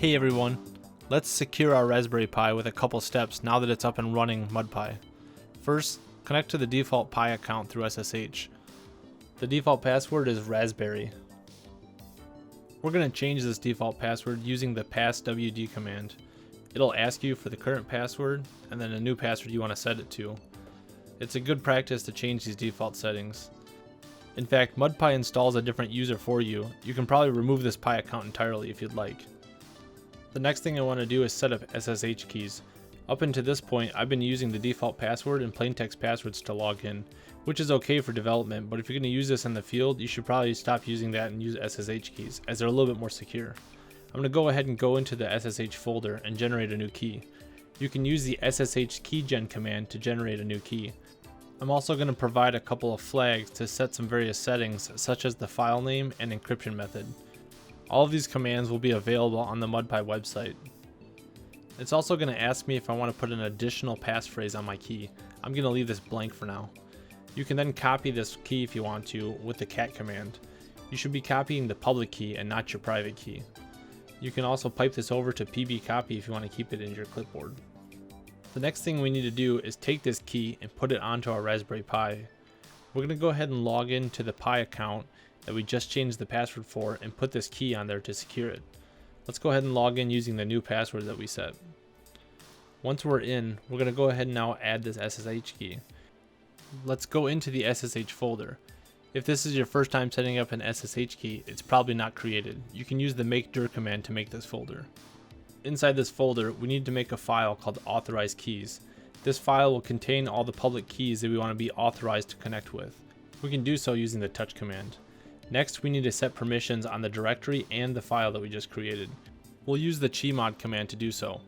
Hey everyone, let's secure our Raspberry Pi with a couple steps now that it's up and running MudPi. First, connect to the default Pi account through SSH. The default password is raspberry. We're going to change this default password using the passwd command. It'll ask you for the current password and then a new password you want to set it to. It's a good practice to change these default settings. In fact, MudPi installs a different user for you. You can probably remove this Pi account entirely if you'd like. The next thing I want to do is set up SSH keys. Up until this point, I've been using the default password and plaintext passwords to log in, which is okay for development, but if you're going to use this in the field, you should probably stop using that and use SSH keys, as they're a little bit more secure. I'm going to go ahead and go into the SSH folder and generate a new key. You can use the SSH keygen command to generate a new key. I'm also going to provide a couple of flags to set some various settings, such as the file name and encryption method. All of these commands will be available on the MudPi website. It's also going to ask me if I want to put an additional passphrase on my key. I'm going to leave this blank for now. You can then copy this key if you want to with the cat command. You should be copying the public key and not your private key. You can also pipe this over to pbcopy if you want to keep it in your clipboard. The next thing we need to do is take this key and put it onto our Raspberry Pi. We're going to go ahead and log into the Pi account that we just changed the password for and put this key on there to secure it. Let's go ahead and log in using the new password that we set. Once we're in, we're going to go ahead and now add this SSH key. Let's go into the SSH folder. If this is your first time setting up an SSH key, it's probably not created. You can use the makedir command to make this folder. Inside this folder, we need to make a file called Authorized Keys. This file will contain all the public keys that we want to be authorized to connect with. We can do so using the touch command. Next, we need to set permissions on the directory and the file that we just created. We'll use the chmod command to do so.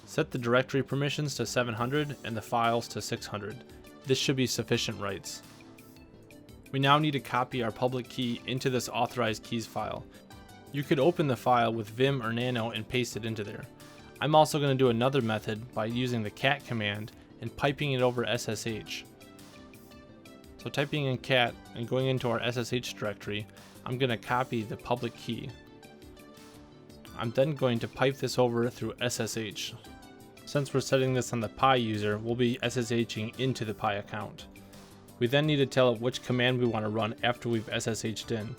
Set the directory permissions to 700 and the files to 600. This should be sufficient rights. We now need to copy our public key into this authorized keys file. You could open the file with vim or nano and paste it into there. I'm also going to do another method by using the cat command and piping it over SSH. So typing in cat and going into our SSH directory, I'm going to copy the public key. I'm then going to pipe this over through SSH. Since we're setting this on the Pi user, we'll be SSHing into the Pi account. We then need to tell it which command we want to run after we've SSH'd in.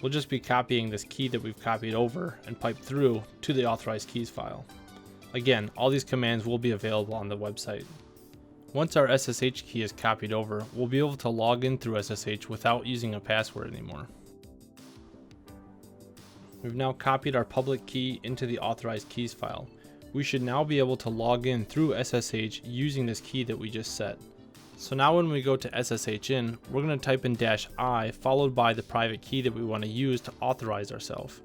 We'll just be copying this key that we've copied over and piped through to the authorized keys file. Again, all these commands will be available on the website. Once our SSH key is copied over, we'll be able to log in through SSH without using a password anymore. We've now copied our public key into the authorized keys file. We should now be able to log in through SSH using this key that we just set. So now when we go to SSH in, we're going to type in -I followed by the private key that we want to use to authorize ourselves.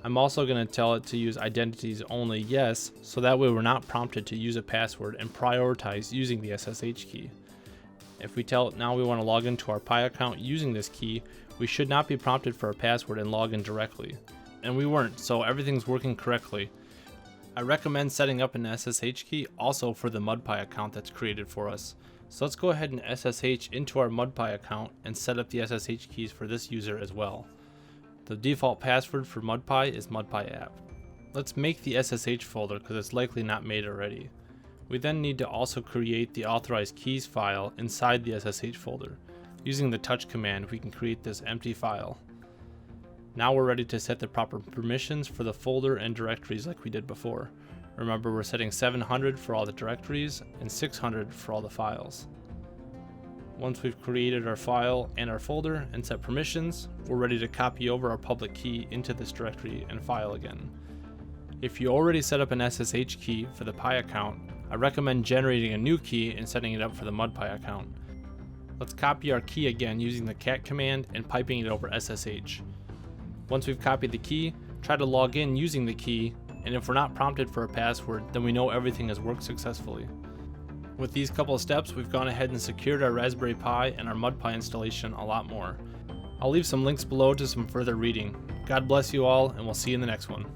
I'm also going to tell it to use identities only yes, so that way we're not prompted to use a password and prioritize using the SSH key. If we tell it now we want to log into our Pi account using this key, we should not be prompted for a password and log in directly. And we weren't, so everything's working correctly. I recommend setting up an SSH key also for the MudPi account that's created for us. So let's go ahead and SSH into our MudPi account and set up the SSH keys for this user as well. The default password for MudPi is MudPi app. Let's make the SSH folder because it's likely not made already. We then need to also create the authorized keys file inside the SSH folder. Using the touch command, we can create this empty file. Now we're ready to set the proper permissions for the folder and directories like we did before. Remember, we're setting 700 for all the directories and 600 for all the files. Once we've created our file and our folder and set permissions, we're ready to copy over our public key into this directory and file again. If you already set up an SSH key for the Pi account, I recommend generating a new key and setting it up for the MudPi account. Let's copy our key again using the cat command and piping it over SSH. Once we've copied the key, try to log in using the key, and if we're not prompted for a password, then we know everything has worked successfully. With these couple of steps, we've gone ahead and secured our Raspberry Pi and our MudPi installation a lot more. I'll leave some links below to some further reading. God bless you all, and we'll see you in the next one.